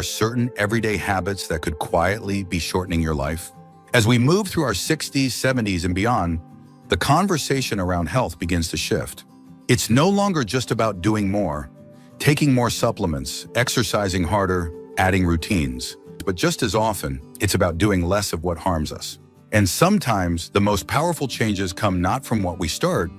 are certain everyday habits that could quietly be shortening your life. As we move through our 60s, 70s, and beyond, the conversation around health begins to shift. It's no longer just about doing more, taking more supplements, exercising harder, adding routines. But just as often, it's about doing less of what harms us. And sometimes the most powerful changes come not from what we start,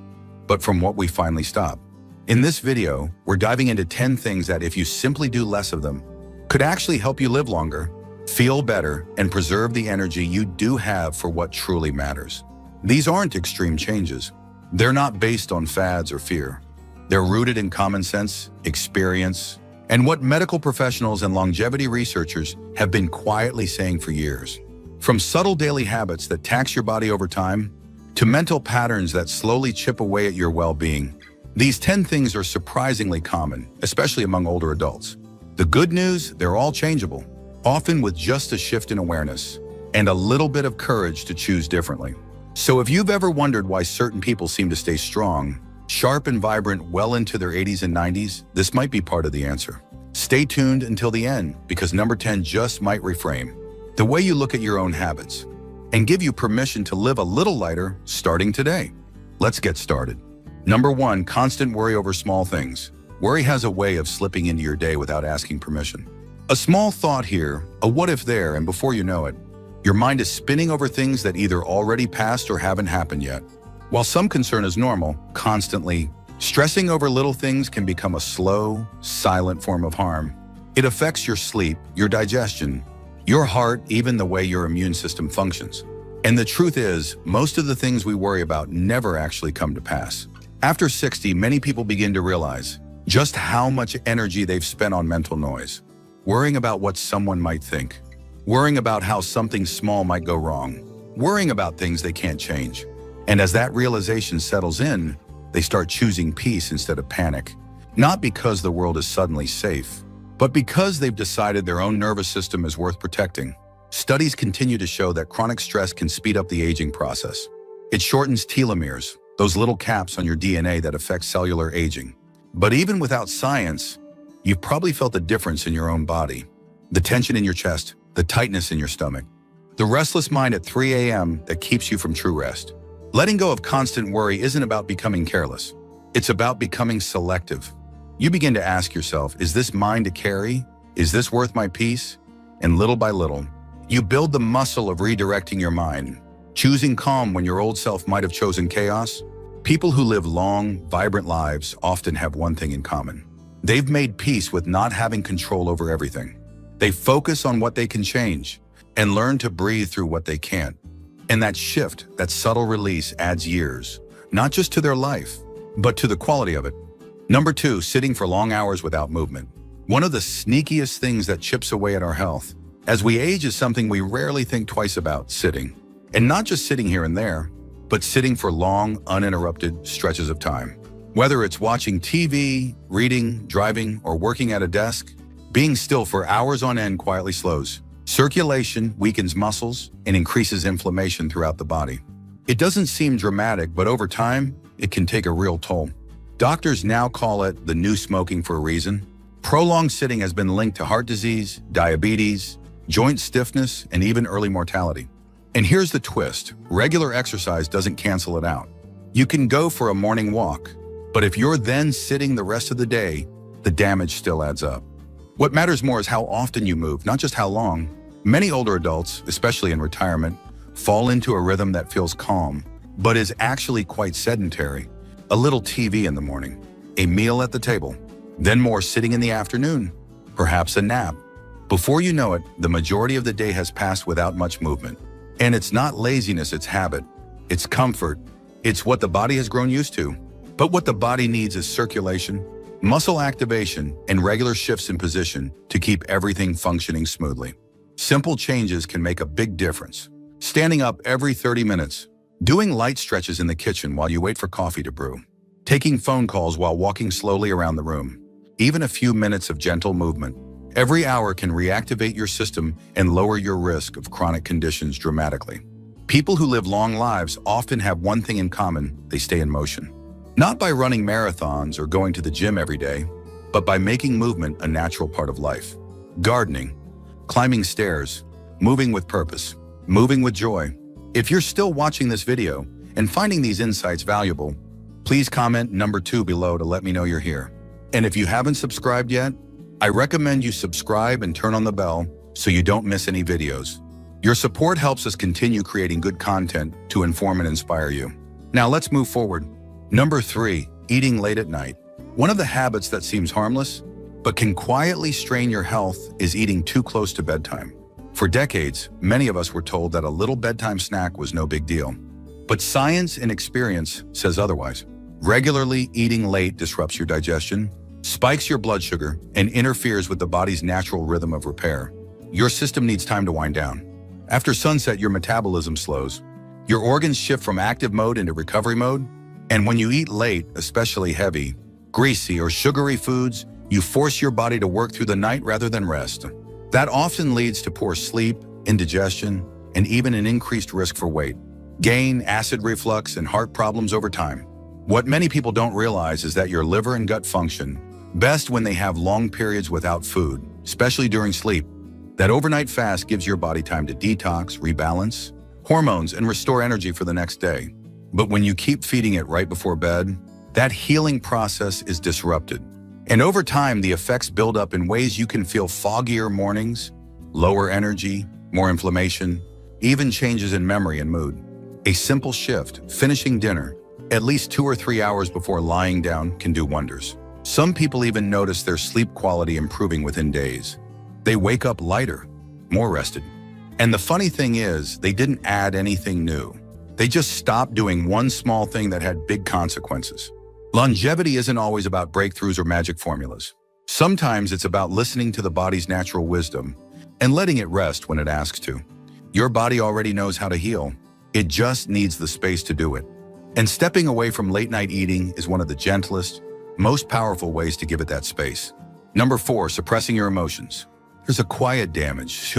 but from what we finally stop. In this video, we're diving into 10 things that, if you simply do less of them, could actually help you live longer, feel better, and preserve the energy you do have for what truly matters. These aren't extreme changes. They're not based on fads or fear. They're rooted in common sense, experience, and what medical professionals and longevity researchers have been quietly saying for years. From subtle daily habits that tax your body over time, to mental patterns that slowly chip away at your well-being, these 10 things are surprisingly common, especially among older adults. The good news, they're all changeable, often with just a shift in awareness and a little bit of courage to choose differently. So if you've ever wondered why certain people seem to stay strong, sharp and vibrant well into their 80s and 90s, this might be part of the answer. Stay tuned until the end, because number 10 just might reframe the way you look at your own habits and give you permission to live a little lighter starting today. Let's get started. Number 1, constant worry over small things. Worry has a way of slipping into your day without asking permission. A small thought here, a what if there, and before you know it, your mind is spinning over things that either already passed or haven't happened yet. While some concern is normal, constantly stressing over little things can become a slow, silent form of harm. It affects your sleep, your digestion, your heart, even the way your immune system functions. And the truth is, most of the things we worry about never actually come to pass. After 60, many people begin to realize just how much energy they've spent on mental noise, worrying about what someone might think, worrying about how something small might go wrong, worrying about things they can't change. And as that realization settles in, they start choosing peace instead of panic, not because the world is suddenly safe, but because they've decided their own nervous system is worth protecting. Studies continue to show that chronic stress can speed up the aging process. It shortens telomeres, those little caps on your DNA that affect cellular aging. But even without science, you've probably felt a difference in your own body. The tension in your chest, the tightness in your stomach, the restless mind at 3 a.m. that keeps you from true rest. Letting go of constant worry isn't about becoming careless. It's about becoming selective. You begin to ask yourself, is this mine to carry? Is this worth my peace? And little by little, you build the muscle of redirecting your mind, choosing calm when your old self might have chosen chaos. People who live long, vibrant lives often have one thing in common. They've made peace with not having control over everything. They focus on what they can change and learn to breathe through what they can't. And that shift, that subtle release, adds years, not just to their life, but to the quality of it. Number 2, sitting for long hours without movement. One of the sneakiest things that chips away at our health as we age is something we rarely think twice about: sitting. And not just sitting here and there, but sitting for long, uninterrupted stretches of time. Whether it's watching TV, reading, driving, or working at a desk, being still for hours on end quietly slows circulation, weakens muscles, and increases inflammation throughout the body. It doesn't seem dramatic, but over time, it can take a real toll. Doctors now call it the new smoking for a reason. Prolonged sitting has been linked to heart disease, diabetes, joint stiffness, and even early mortality. And here's the twist: regular exercise doesn't cancel it out. You can go for a morning walk, but if you're then sitting the rest of the day, the damage still adds up. What matters more is how often you move, not just how long. Many older adults, especially in retirement, fall into a rhythm that feels calm, but is actually quite sedentary. A little TV in the morning, a meal at the table, then more sitting in the afternoon, perhaps a nap. Before you know it, the majority of the day has passed without much movement. And it's not laziness, it's habit. It's comfort. It's what the body has grown used to. But what the body needs is circulation, muscle activation, and regular shifts in position to keep everything functioning smoothly. Simple changes can make a big difference. Standing up every 30 minutes, doing light stretches in the kitchen while you wait for coffee to brew, taking phone calls while walking slowly around the room, even a few minutes of gentle movement. Every hour can reactivate your system and lower your risk of chronic conditions dramatically. People who live long lives often have one thing in common: they stay in motion. Not by running marathons or going to the gym every day, but by making movement a natural part of life. gardening, climbing stairs, moving with purpose, moving with joy. If you're still watching this video and finding these insights valuable, please comment number 2 below to let me know you're here. And if you haven't subscribed yet, I recommend you subscribe and turn on the bell so you don't miss any videos. Your support helps us continue creating good content to inform and inspire you. Now let's move forward. Number 3, eating late at night. One of the habits that seems harmless, but can quietly strain your health is eating too close to bedtime. For decades, many of us were told that a little bedtime snack was no big deal. But science and experience says otherwise. Regularly eating late disrupts your digestion, spikes your blood sugar, and interferes with the body's natural rhythm of repair. Your system needs time to wind down. After sunset, your metabolism slows. Your organs shift from active mode into recovery mode. And when you eat late, especially heavy, greasy, or sugary foods, you force your body to work through the night rather than rest. That often leads to poor sleep, indigestion, and even an increased risk for weight gain, acid reflux, and heart problems over time. What many people don't realize is that your liver and gut function best when they have long periods without food, especially during sleep. That overnight fast gives your body time to detox, rebalance hormones, and restore energy for the next day. But when you keep feeding it right before bed, that healing process is disrupted. And over time, the effects build up in ways you can feel foggier mornings, lower energy, more inflammation, even changes in memory and mood. A simple shift, finishing dinner, at least 2 or 3 hours before lying down, can do wonders. Some people even notice their sleep quality improving within days. They wake up lighter, more rested. And the funny thing is, they didn't add anything new. They just stopped doing one small thing that had big consequences. Longevity isn't always about breakthroughs or magic formulas. Sometimes it's about listening to the body's natural wisdom and letting it rest when it asks to. Your body already knows how to heal. It just needs the space to do it. And stepping away from late-night eating is one of the gentlest, most powerful ways to give it that space. Number 4, suppressing your emotions. There's a quiet damage,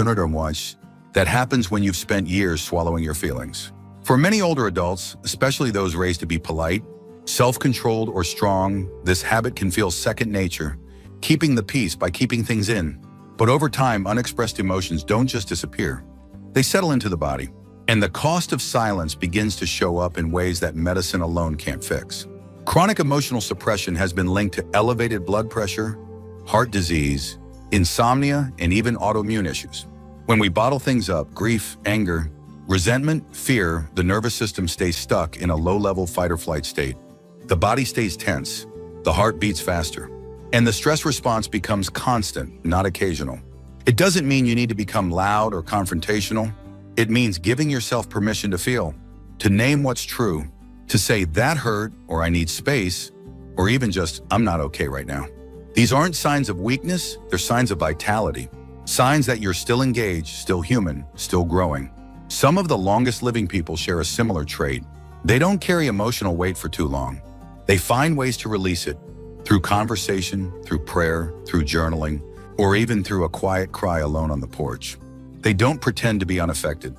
that happens when you've spent years swallowing your feelings. For many older adults, especially those raised to be polite, self-controlled, or strong, this habit can feel second nature, keeping the peace by keeping things in. But over time, unexpressed emotions don't just disappear. They settle into the body. And the cost of silence begins to show up in ways that medicine alone can't fix. Chronic emotional suppression has been linked to elevated blood pressure, heart disease, insomnia, and even autoimmune issues. When we bottle things up, grief, anger, resentment, fear, the nervous system stays stuck in a low-level fight-or-flight state. The body stays tense, the heart beats faster, and the stress response becomes constant, not occasional. It doesn't mean you need to become loud or confrontational. It means giving yourself permission to feel, to name what's true, to say that hurt, or I need space, or even just I'm not okay right now. These aren't signs of weakness, they're signs of vitality. Signs that you're still engaged, still human, still growing. Some of the longest living people share a similar trait. They don't carry emotional weight for too long. They find ways to release it through conversation, through prayer, through journaling, or even through a quiet cry alone on the porch. They don't pretend to be unaffected.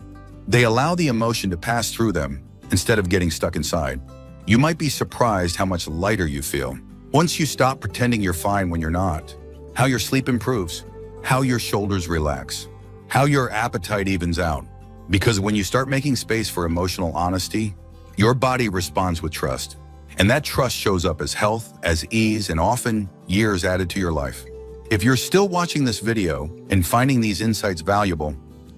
They allow the emotion to pass through them instead of getting stuck inside. You might be surprised how much lighter you feel once you stop pretending you're fine when you're not. How your sleep improves, how your shoulders relax, how your appetite evens out. Because when you start making space for emotional honesty, your body responds with trust. And that trust shows up as health, as ease, and often years added to your life. If you're still watching this video and finding these insights valuable,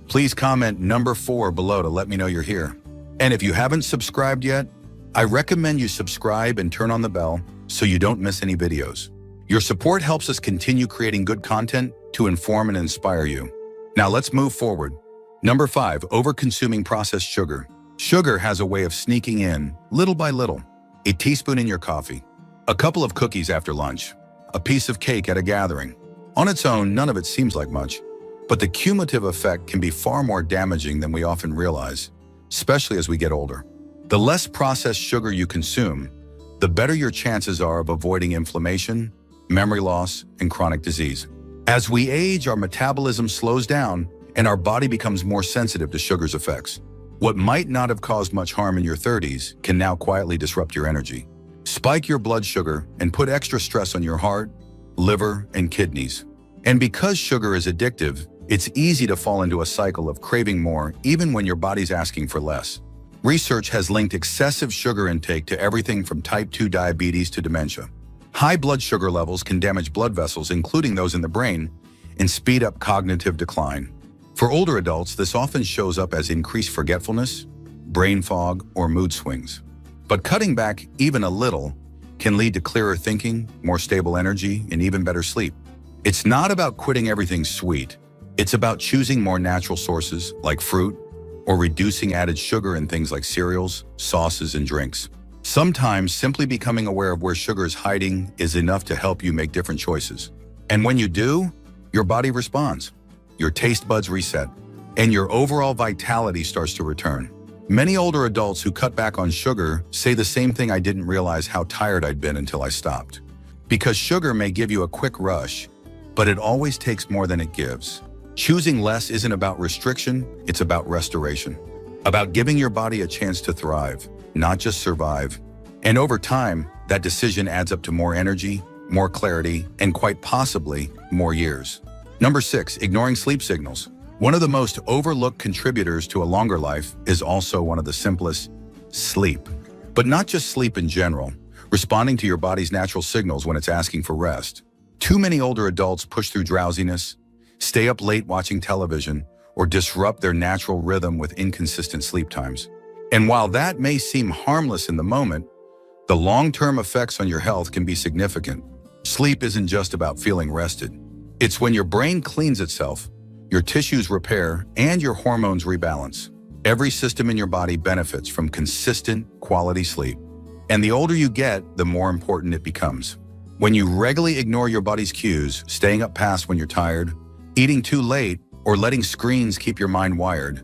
please comment number 4 below to let me know you're here. And if you haven't subscribed yet, I recommend you subscribe and turn on the bell so you don't miss any videos. Your support helps us continue creating good content to inform and inspire you. Now let's move forward. Number 5, over-consuming processed sugar. Sugar has a way of sneaking in, little by little. A teaspoon in your coffee, a couple of cookies after lunch, a piece of cake at a gathering. On its own, none of it seems like much, but the cumulative effect can be far more damaging than we often realize, especially as we get older. The less processed sugar you consume, the better your chances are of avoiding inflammation, memory loss, and chronic disease. As we age, our metabolism slows down and our body becomes more sensitive to sugar's effects. What might not have caused much harm in your 30s can now quietly disrupt your energy, spike your blood sugar, and put extra stress on your heart, liver, and kidneys. And because sugar is addictive, it's easy to fall into a cycle of craving more even when your body's asking for less. Research has linked excessive sugar intake to everything from type 2 diabetes to dementia. High blood sugar levels can damage blood vessels, including those in the brain, and speed up cognitive decline. For older adults, this often shows up as increased forgetfulness, brain fog, or mood swings. But cutting back even a little can lead to clearer thinking, more stable energy, and even better sleep. It's not about quitting everything sweet. It's about choosing more natural sources like fruit, or reducing added sugar in things like cereals, sauces, and drinks. Sometimes simply becoming aware of where sugar is hiding is enough to help you make different choices. And when you do, your body responds, your taste buds reset, and your overall vitality starts to return. Many older adults who cut back on sugar say the same thing: I didn't realize how tired I'd been until I stopped. Because sugar may give you a quick rush, but it always takes more than it gives. Choosing less isn't about restriction, it's about restoration. About giving your body a chance to thrive, not just survive. And over time, that decision adds up to more energy, more clarity, and quite possibly more years. Number 6, ignoring sleep signals. One of the most overlooked contributors to a longer life is also one of the simplest: sleep. But not just sleep in general, responding to your body's natural signals when it's asking for rest. Too many older adults push through drowsiness, stay up late watching television, or disrupt their natural rhythm with inconsistent sleep times. And while that may seem harmless in the moment, the long-term effects on your health can be significant. Sleep isn't just about feeling rested. It's when your brain cleans itself, your tissues repair, and your hormones rebalance. Every system in your body benefits from consistent, quality sleep. And the older you get, the more important it becomes. When you regularly ignore your body's cues, staying up past when you're tired, eating too late, or letting screens keep your mind wired,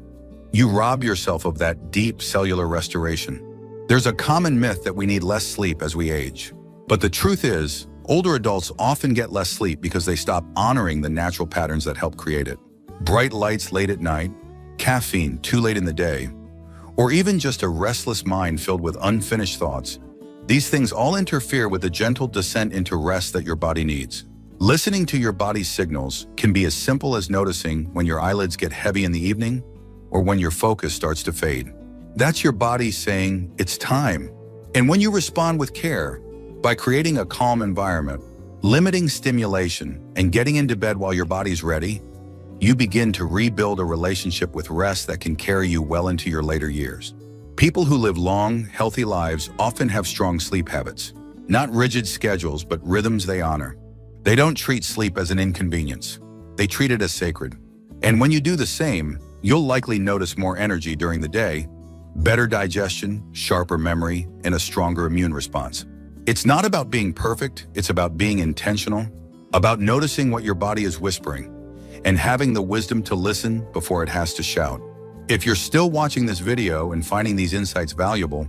you rob yourself of that deep cellular restoration. There's a common myth that we need less sleep as we age. But the truth is, older adults often get less sleep because they stop honoring the natural patterns that help create it. Bright lights late at night, caffeine too late in the day, or even just a restless mind filled with unfinished thoughts. These things all interfere with the gentle descent into rest that your body needs. Listening to your body's signals can be as simple as noticing when your eyelids get heavy in the evening or when your focus starts to fade. That's your body saying, it's time. And when you respond with care, by creating a calm environment, limiting stimulation, and getting into bed while your body's ready, you begin to rebuild a relationship with rest that can carry you well into your later years. People who live long, healthy lives often have strong sleep habits. Not rigid schedules, but rhythms they honor. They don't treat sleep as an inconvenience. They treat it as sacred. And when you do the same, you'll likely notice more energy during the day, better digestion, sharper memory, and a stronger immune response. It's not about being perfect, it's about being intentional, about noticing what your body is whispering, and having the wisdom to listen before it has to shout. If you're still watching this video and finding these insights valuable,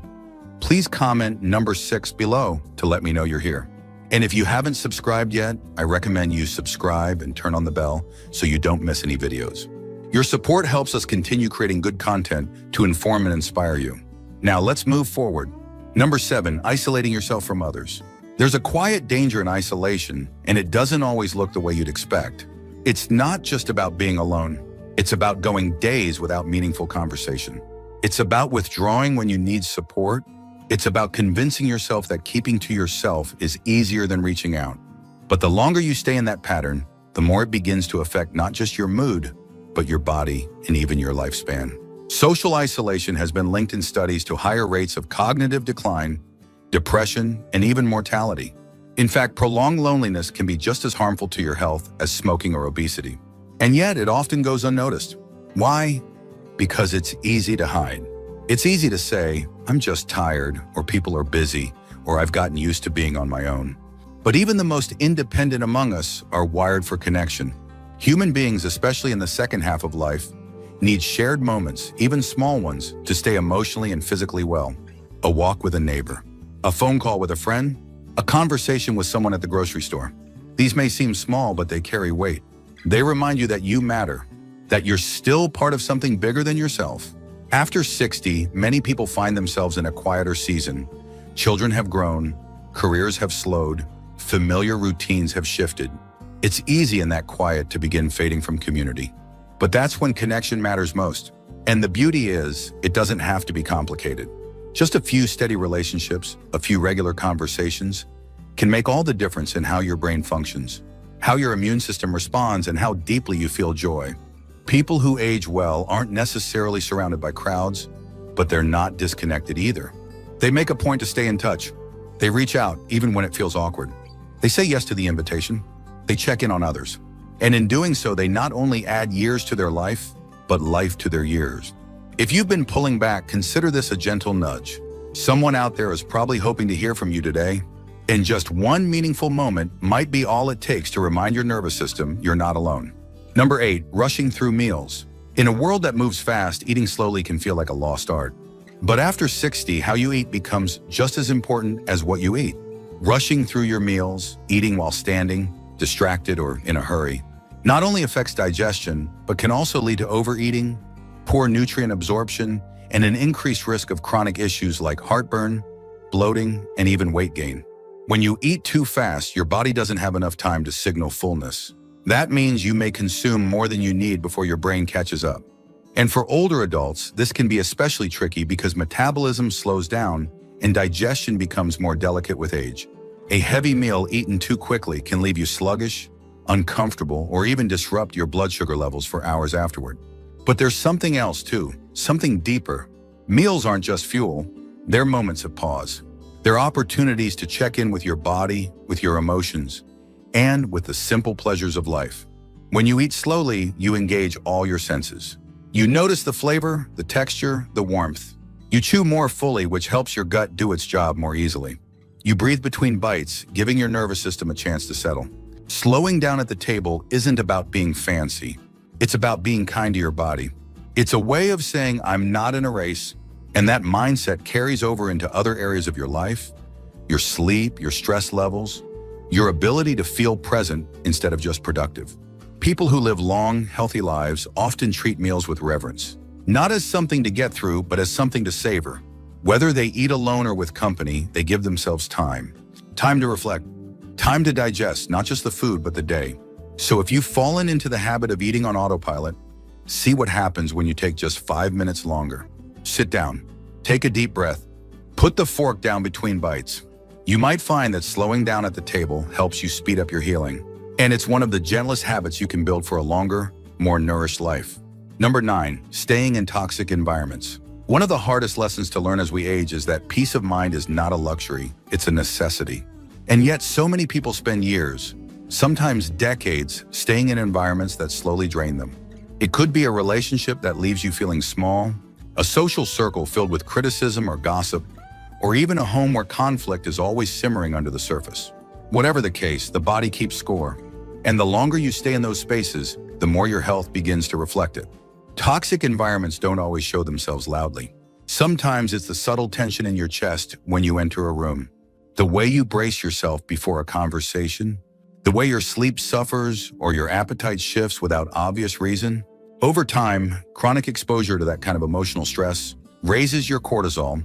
please comment number 6 below to let me know you're here. And if you haven't subscribed yet, I recommend you subscribe and turn on the bell so you don't miss any videos. Your support helps us continue creating good content to inform and inspire you. Now let's move forward. Number 7, isolating yourself from others. There's a quiet danger in isolation, and it doesn't always look the way you'd expect. It's not just about being alone. It's about going days without meaningful conversation. It's about withdrawing when you need support. It's about convincing yourself that keeping to yourself is easier than reaching out. But the longer you stay in that pattern, the more it begins to affect not just your mood, but your body and even your lifespan. Social isolation has been linked in studies to higher rates of cognitive decline, depression, and even mortality. In fact, prolonged loneliness can be just as harmful to your health as smoking or obesity. And yet it often goes unnoticed. Why? Because it's easy to hide. It's easy to say, I'm just tired, or people are busy, or I've gotten used to being on my own. But even the most independent among us are wired for connection. Human beings, especially in the second half of life, need shared moments, even small ones, to stay emotionally and physically well. A walk with a neighbor, a phone call with a friend, a conversation with someone at the grocery store. These may seem small, but they carry weight. They remind you that you matter, that you're still part of something bigger than yourself. After 60, many people find themselves in a quieter season. Children have grown, careers have slowed, familiar routines have shifted. It's easy in that quiet to begin fading from community. But that's when connection matters most. And the beauty is, it doesn't have to be complicated. Just a few steady relationships, a few regular conversations, can make all the difference in how your brain functions, how your immune system responds, and how deeply you feel joy. People who age well aren't necessarily surrounded by crowds, but they're not disconnected either. They make a point to stay in touch. They reach out even when it feels awkward. They say yes to the invitation. They check in on others. And in doing so, they not only add years to their life, but life to their years. If you've been pulling back, consider this a gentle nudge. Someone out there is probably hoping to hear from you today, and just one meaningful moment might be all it takes to remind your nervous system you're not alone. Number 8, rushing through meals. In a world that moves fast, eating slowly can feel like a lost art. But after 60, how you eat becomes just as important as what you eat. Rushing through your meals, eating while standing, distracted or in a hurry, not only affects digestion, but can also lead to overeating, poor nutrient absorption, and an increased risk of chronic issues like heartburn, bloating, and even weight gain. When you eat too fast, your body doesn't have enough time to signal fullness. That means you may consume more than you need before your brain catches up. And for older adults, this can be especially tricky because metabolism slows down and digestion becomes more delicate with age. A heavy meal eaten too quickly can leave you sluggish, uncomfortable, or even disrupt your blood sugar levels for hours afterward. But there's something else too, something deeper. Meals aren't just fuel, they're moments of pause. They're opportunities to check in with your body, with your emotions, and with the simple pleasures of life. When you eat slowly, you engage all your senses. You notice the flavor, the texture, the warmth. You chew more fully, which helps your gut do its job more easily. You breathe between bites, giving your nervous system a chance to settle. Slowing down at the table isn't about being fancy. It's about being kind to your body. It's a way of saying, I'm not in a race, and that mindset carries over into other areas of your life, your sleep, your stress levels, your ability to feel present instead of just productive. People who live long, healthy lives often treat meals with reverence, not as something to get through, but as something to savor. Whether they eat alone or with company, they give themselves time. Time to reflect, time to digest not just the food, but the day. So if you've fallen into the habit of eating on autopilot, see what happens when you take just 5 minutes longer. Sit down, take a deep breath, put the fork down between bites. You might find that slowing down at the table helps you speed up your healing. And it's one of the gentlest habits you can build for a longer, more nourished life. Number 9, staying in toxic environments. One of the hardest lessons to learn as we age is that peace of mind is not a luxury, it's a necessity. And yet so many people spend years, sometimes decades, staying in environments that slowly drain them. It could be a relationship that leaves you feeling small, a social circle filled with criticism or gossip, or even a home where conflict is always simmering under the surface. Whatever the case, the body keeps score. And the longer you stay in those spaces, the more your health begins to reflect it. Toxic environments don't always show themselves loudly. Sometimes it's the subtle tension in your chest when you enter a room, the way you brace yourself before a conversation, the way your sleep suffers or your appetite shifts without obvious reason. Over time, chronic exposure to that kind of emotional stress raises your cortisol,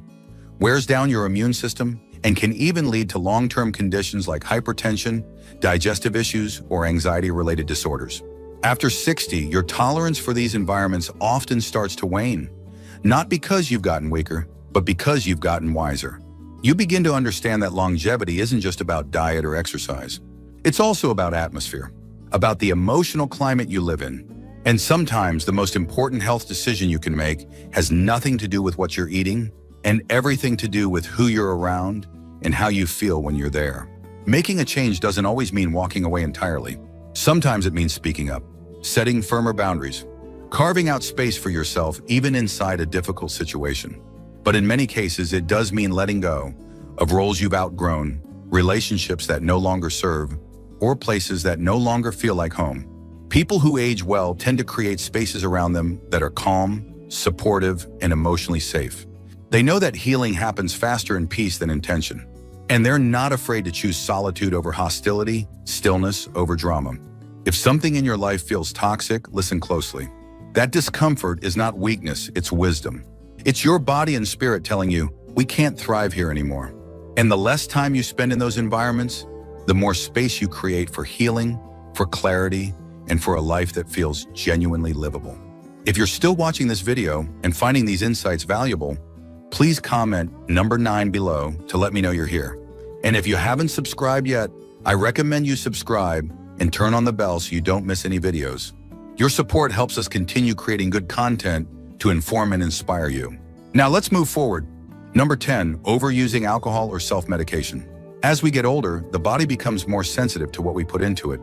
wears down your immune system, and can even lead to long-term conditions like hypertension, digestive issues, or anxiety-related disorders. After 60, your tolerance for these environments often starts to wane, not because you've gotten weaker, but because you've gotten wiser. You begin to understand that longevity isn't just about diet or exercise. It's also about atmosphere, about the emotional climate you live in. And sometimes the most important health decision you can make has nothing to do with what you're eating and everything to do with who you're around and how you feel when you're there. Making a change doesn't always mean walking away entirely. Sometimes it means speaking up, setting firmer boundaries, carving out space for yourself even inside a difficult situation. But in many cases, it does mean letting go of roles you've outgrown, relationships that no longer serve, or places that no longer feel like home. People who age well tend to create spaces around them that are calm, supportive, and emotionally safe. They know that healing happens faster in peace than in tension. And they're not afraid to choose solitude over hostility, stillness over drama. If something in your life feels toxic, listen closely. That discomfort is not weakness, it's wisdom. It's your body and spirit telling you, we can't thrive here anymore. And the less time you spend in those environments, the more space you create for healing, for clarity, and for a life that feels genuinely livable. If you're still watching this video and finding these insights valuable, please comment number 9 below to let me know you're here. And if you haven't subscribed yet, I recommend you subscribe and turn on the bell so you don't miss any videos. Your support helps us continue creating good content to inform and inspire you. Now let's move forward. Number 10, overusing alcohol or self-medication. As we get older, the body becomes more sensitive to what we put into it,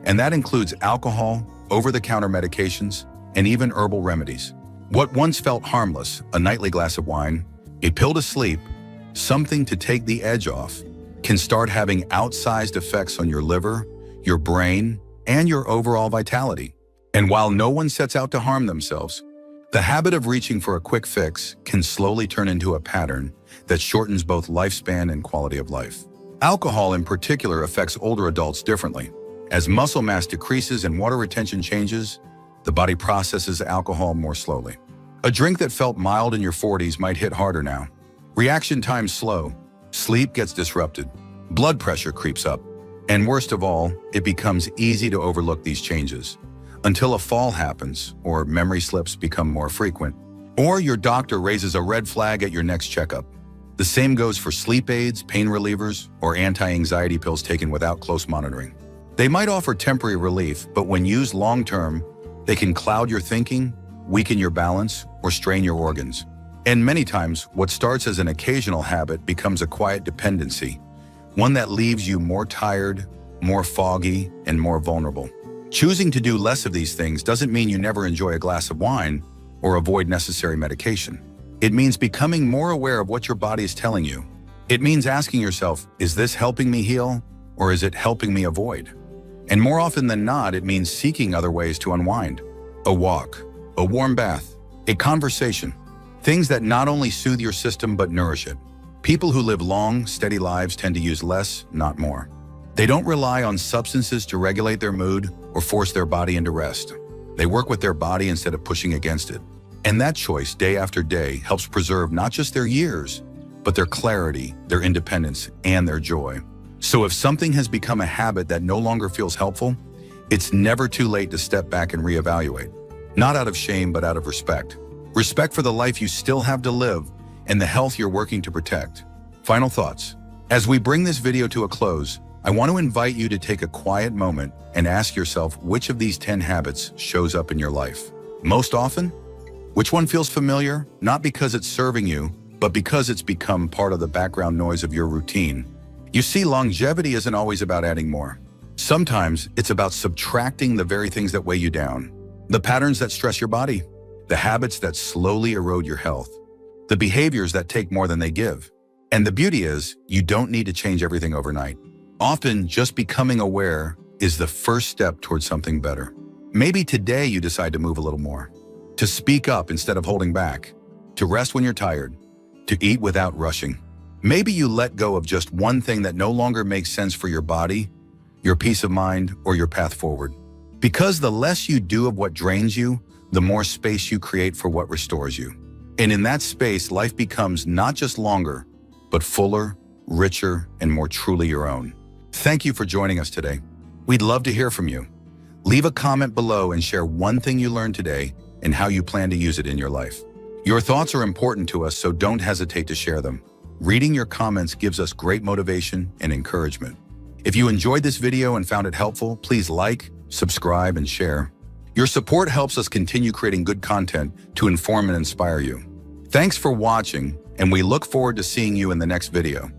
and that includes alcohol, over-the-counter medications, and even herbal remedies. What once felt harmless, a nightly glass of wine, a pill to sleep, something to take the edge off, can start having outsized effects on your liver, your brain, and your overall vitality. And while no one sets out to harm themselves, the habit of reaching for a quick fix can slowly turn into a pattern that shortens both lifespan and quality of life. Alcohol in particular affects older adults differently. As muscle mass decreases and water retention changes, the body processes alcohol more slowly. A drink that felt mild in your 40s might hit harder now. Reaction times slow, sleep gets disrupted, blood pressure creeps up, and worst of all, it becomes easy to overlook these changes until a fall happens or memory slips become more frequent, or your doctor raises a red flag at your next checkup. The same goes for sleep aids, pain relievers, or anti-anxiety pills taken without close monitoring. They might offer temporary relief, but when used long-term, they can cloud your thinking, weaken your balance, or strain your organs. And many times, what starts as an occasional habit becomes a quiet dependency, one that leaves you more tired, more foggy, and more vulnerable. Choosing to do less of these things doesn't mean you never enjoy a glass of wine or avoid necessary medication. It means becoming more aware of what your body is telling you. It means asking yourself, is this helping me heal, or is it helping me avoid? And more often than not, it means seeking other ways to unwind. A walk, a warm bath, a conversation. Things that not only soothe your system but nourish it. People who live long, steady lives tend to use less, not more. They don't rely on substances to regulate their mood or force their body into rest. They work with their body instead of pushing against it. And that choice, day after day, helps preserve not just their years, but their clarity, their independence, and their joy. So if something has become a habit that no longer feels helpful, it's never too late to step back and reevaluate. Not out of shame, but out of respect. Respect for the life you still have to live and the health you're working to protect. Final thoughts. As we bring this video to a close, I want to invite you to take a quiet moment and ask yourself which of these 10 habits shows up in your life. Most often? Which one feels familiar, not because it's serving you, but because it's become part of the background noise of your routine? You see, longevity isn't always about adding more. Sometimes it's about subtracting the very things that weigh you down. The patterns that stress your body, the habits that slowly erode your health, the behaviors that take more than they give. And the beauty is, you don't need to change everything overnight. Often, just becoming aware is the first step towards something better. Maybe today you decide to move a little more, to speak up instead of holding back, to rest when you're tired, to eat without rushing. Maybe you let go of just one thing that no longer makes sense for your body, your peace of mind, or your path forward. Because the less you do of what drains you, the more space you create for what restores you. And in that space, life becomes not just longer, but fuller, richer, and more truly your own. Thank you for joining us today. We'd love to hear from you. Leave a comment below and share one thing you learned today and how you plan to use it in your life. Your thoughts are important to us, so don't hesitate to share them. Reading your comments gives us great motivation and encouragement. If you enjoyed this video and found it helpful, please like, subscribe, and share. Your support helps us continue creating good content to inform and inspire you. Thanks for watching, and we look forward to seeing you in the next video.